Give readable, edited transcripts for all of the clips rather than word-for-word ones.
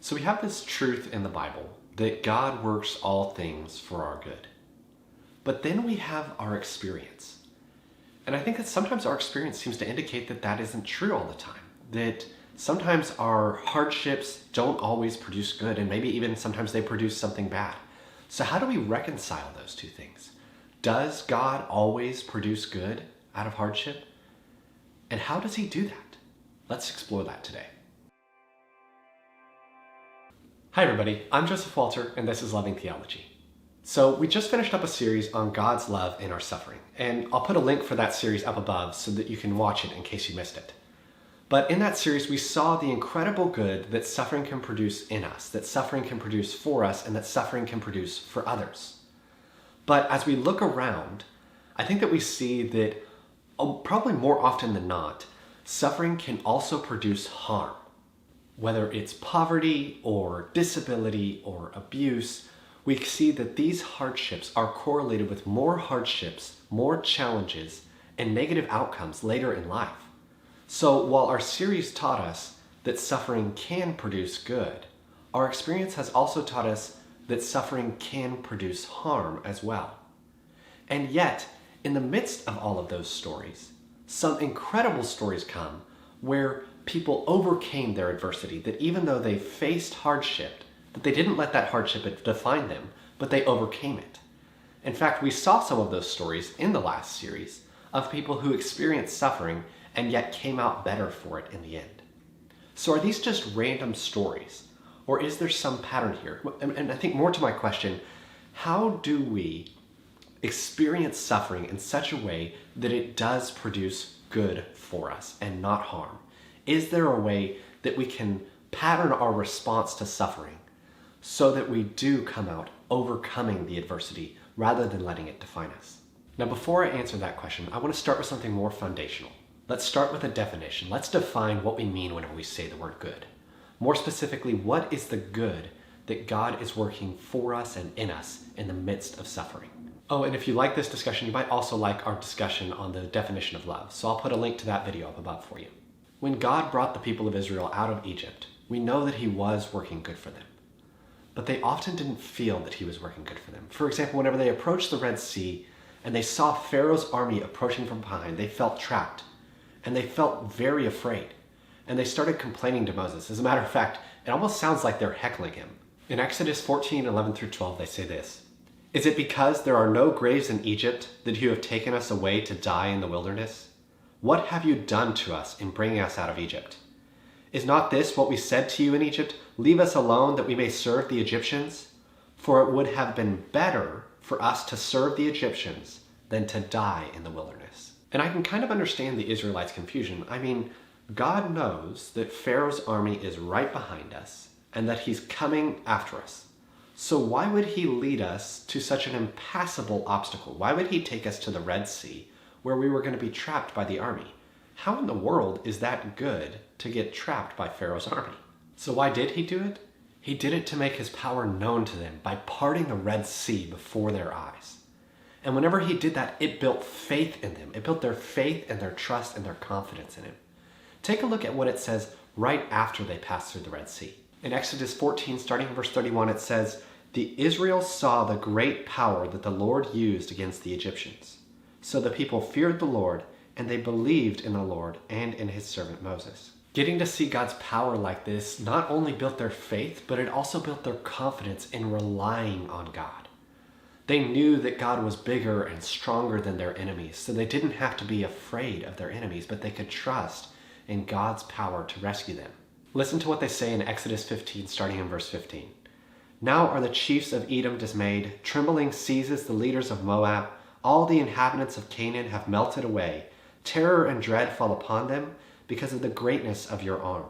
So we have this truth in the Bible that God works all things for our good. But then we have our experience. And I think that sometimes our experience seems to indicate that that isn't true all the time. That sometimes our hardships don't always produce good, and maybe even sometimes they produce something bad. So how do we reconcile those two things? Does God always produce good out of hardship? And how does he do that? Let's explore that today. Hi everybody, I'm Joseph Walter, and this is Loving Theology. So we just finished up a series on God's love in our suffering, and I'll put a link for that series up above so that you can watch it in case you missed it. But in that series, we saw the incredible good that suffering can produce in us, that suffering can produce for us, and that suffering can produce for others. But as we look around, I think that we see that probably more often than not, suffering can also produce harm. Whether it's poverty or disability or abuse, we see that these hardships are correlated with more hardships, more challenges, and negative outcomes later in life. So while our series taught us that suffering can produce good, our experience has also taught us that suffering can produce harm as well. And yet, in the midst of all of those stories, some incredible stories come where people overcame their adversity, that even though they faced hardship, that they didn't let that hardship define them, but they overcame it. In fact, we saw some of those stories in the last series of people who experienced suffering and yet came out better for it in the end. So are these just random stories, or is there some pattern here? And I think more to my question, how do we experience suffering in such a way that it does produce good for us and not harm? Is there a way that we can pattern our response to suffering so that we do come out overcoming the adversity rather than letting it define us? Now, before I answer that question, I want to start with something more foundational. Let's start with a definition. Let's define what we mean whenever we say the word good. More specifically, what is the good that God is working for us and in us in the midst of suffering? Oh, and if you like this discussion, you might also like our discussion on the definition of love. So I'll put a link to that video up above for you. When God brought the people of Israel out of Egypt, we know that he was working good for them. But they often didn't feel that he was working good for them. For example, whenever they approached the Red Sea and they saw Pharaoh's army approaching from behind, they felt trapped and they felt very afraid. And they started complaining to Moses. As a matter of fact, it almost sounds like they're heckling him. In Exodus 14, 11 through 12, they say this: "Is it because there are no graves in Egypt that you have taken us away to die in the wilderness? What have you done to us in bringing us out of Egypt? Is not this what we said to you in Egypt? Leave us alone that we may serve the Egyptians? For it would have been better for us to serve the Egyptians than to die in the wilderness." And I can kind of understand the Israelites' confusion. I mean, God knows that Pharaoh's army is right behind us and that he's coming after us. So why would he lead us to such an impassable obstacle? Why would he take us to the Red Sea where we were going to be trapped by the army? How in the world is that good to get trapped by Pharaoh's army? So why did he do it? He did it to make his power known to them by parting the Red Sea before their eyes. And whenever he did that, it built faith in them. It built their faith and their trust and their confidence in him. Take a look at what it says right after they passed through the Red Sea. In Exodus 14, starting in verse 31, it says, "The Israelites saw the great power that the Lord used against the Egyptians. So the people feared the Lord, and they believed in the Lord and in his servant Moses." Getting to see God's power like this not only built their faith, but it also built their confidence in relying on God. They knew that God was bigger and stronger than their enemies, so they didn't have to be afraid of their enemies, but they could trust in God's power to rescue them. Listen to what they say in Exodus 15, starting in verse 15. "Now are the chiefs of Edom dismayed, trembling seizes the leaders of Moab. All the inhabitants of Canaan have melted away. Terror and dread fall upon them because of the greatness of your arm.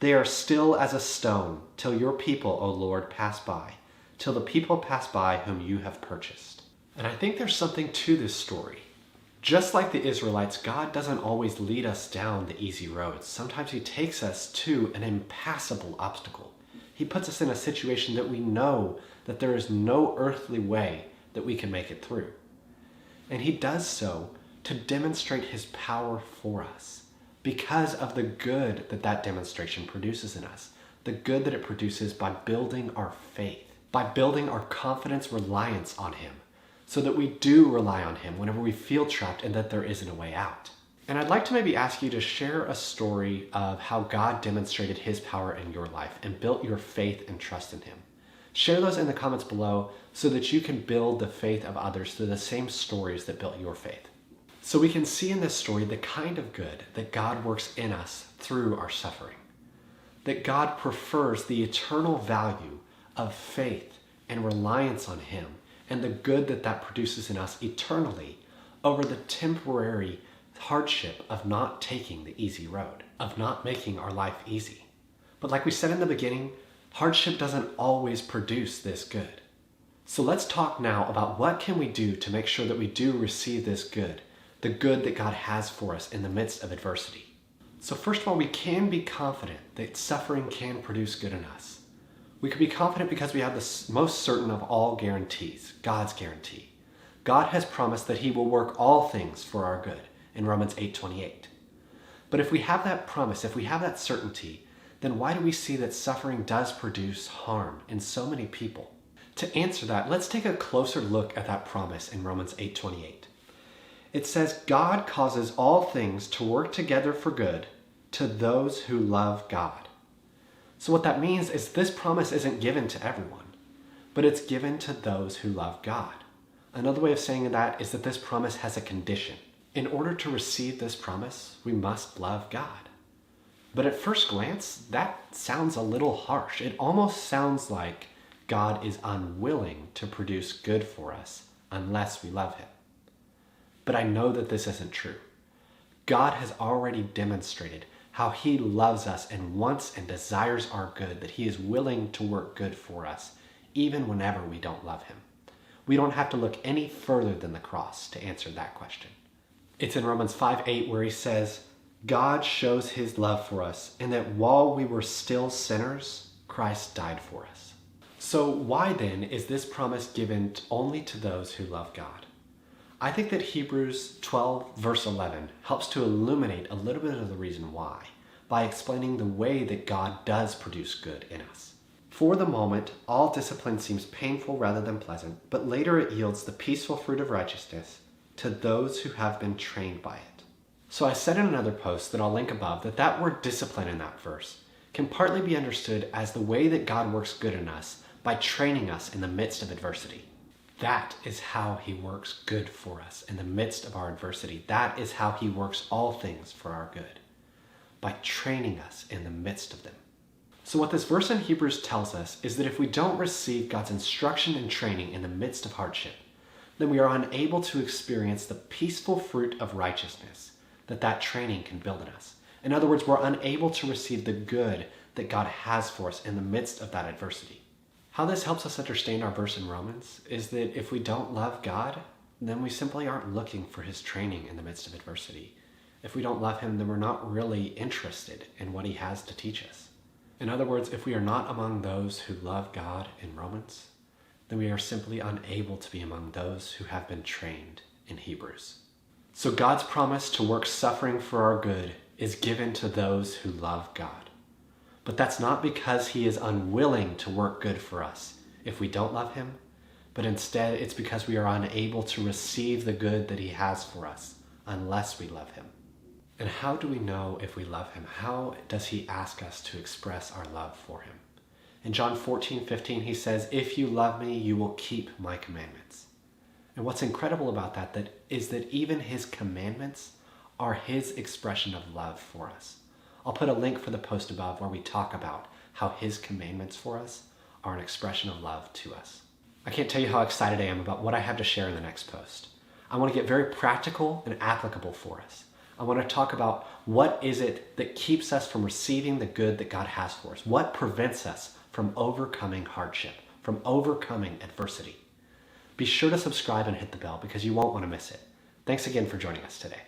They are still as a stone till your people, O Lord, pass by, till the people pass by whom you have purchased." And I think there's something to this story. Just like the Israelites, God doesn't always lead us down the easy roads. Sometimes he takes us to an impassable obstacle. He puts us in a situation that we know that there is no earthly way that we can make it through. And he does so to demonstrate his power for us because of the good that that demonstration produces in us. the good that it produces by building our faith, by building our confidence, reliance on him, so that we do rely on him whenever we feel trapped and that there isn't a way out. And I'd like to maybe ask you to share a story of how God demonstrated his power in your life and built your faith and trust in him. Share those in the comments below so that you can build the faith of others through the same stories that built your faith. So we can see in this story the kind of good that God works in us through our suffering. That God prefers the eternal value of faith and reliance on him and the good that that produces in us eternally over the temporary hardship of not taking the easy road, of not making our life easy. But like we said in the beginning, hardship doesn't always produce this good. So let's talk now about what can we do to make sure that we do receive this good, the good that God has for us in the midst of adversity. So first of all, we can be confident that suffering can produce good in us. We can be confident because we have the most certain of all guarantees, God's guarantee. God has promised that he will work all things for our good in Romans 8:28. But if we have that promise, if we have that certainty, then why do we see that suffering does produce harm in so many people? To answer that, let's take a closer look at that promise in Romans 8:28. It says, God causes all things to work together for good to those who love God. So what that means is this promise isn't given to everyone, but it's given to those who love God. Another way of saying that is that this promise has a condition. In order to receive this promise, we must love God. But at first glance, that sounds a little harsh. It almost sounds like God is unwilling to produce good for us unless we love him. But I know that this isn't true. God has already demonstrated how he loves us and wants and desires our good, that he is willing to work good for us, even whenever we don't love him. We don't have to look any further than the cross to answer that question. It's in Romans 5:8 where he says, God shows his love for us, and that while we were still sinners, Christ died for us. So why then is this promise given only to those who love God? I think that Hebrews 12 verse 11 helps to illuminate a little bit of the reason why, by explaining the way that God does produce good in us. For the moment, all discipline seems painful rather than pleasant, but later it yields the peaceful fruit of righteousness to those who have been trained by it. So I said in another post that I'll link above that word discipline in that verse can partly be understood as the way that God works good in us by training us in the midst of adversity. That is how he works good for us in the midst of our adversity. That is how he works all things for our good, by training us in the midst of them. So what this verse in Hebrews tells us is that if we don't receive God's instruction and training in the midst of hardship, then we are unable to experience the peaceful fruit of righteousness that training can build in us. In other words, we're unable to receive the good that God has for us in the midst of that adversity. How this helps us understand our verse in Romans is that if we don't love God, then we simply aren't looking for his training in the midst of adversity. If we don't love him, then we're not really interested in what he has to teach us. In other words, if we are not among those who love God in Romans, then we are simply unable to be among those who have been trained in Hebrews. So God's promise to work suffering for our good is given to those who love God. But that's not because he is unwilling to work good for us if we don't love him, but instead it's because we are unable to receive the good that he has for us unless we love him. And how do we know if we love him? How does he ask us to express our love for him? In John 14:15, he says, if you love me, you will keep my commandments. And what's incredible about that is that even his commandments are his expression of love for us. I'll put a link for the post above where we talk about how his commandments for us are an expression of love to us. I can't tell you how excited I am about what I have to share in the next post. I want to get very practical and applicable for us. I want to talk about what is it that keeps us from receiving the good that God has for us? What prevents us from overcoming hardship, from overcoming adversity? Be sure to subscribe and hit the bell because you won't want to miss it. Thanks again for joining us today.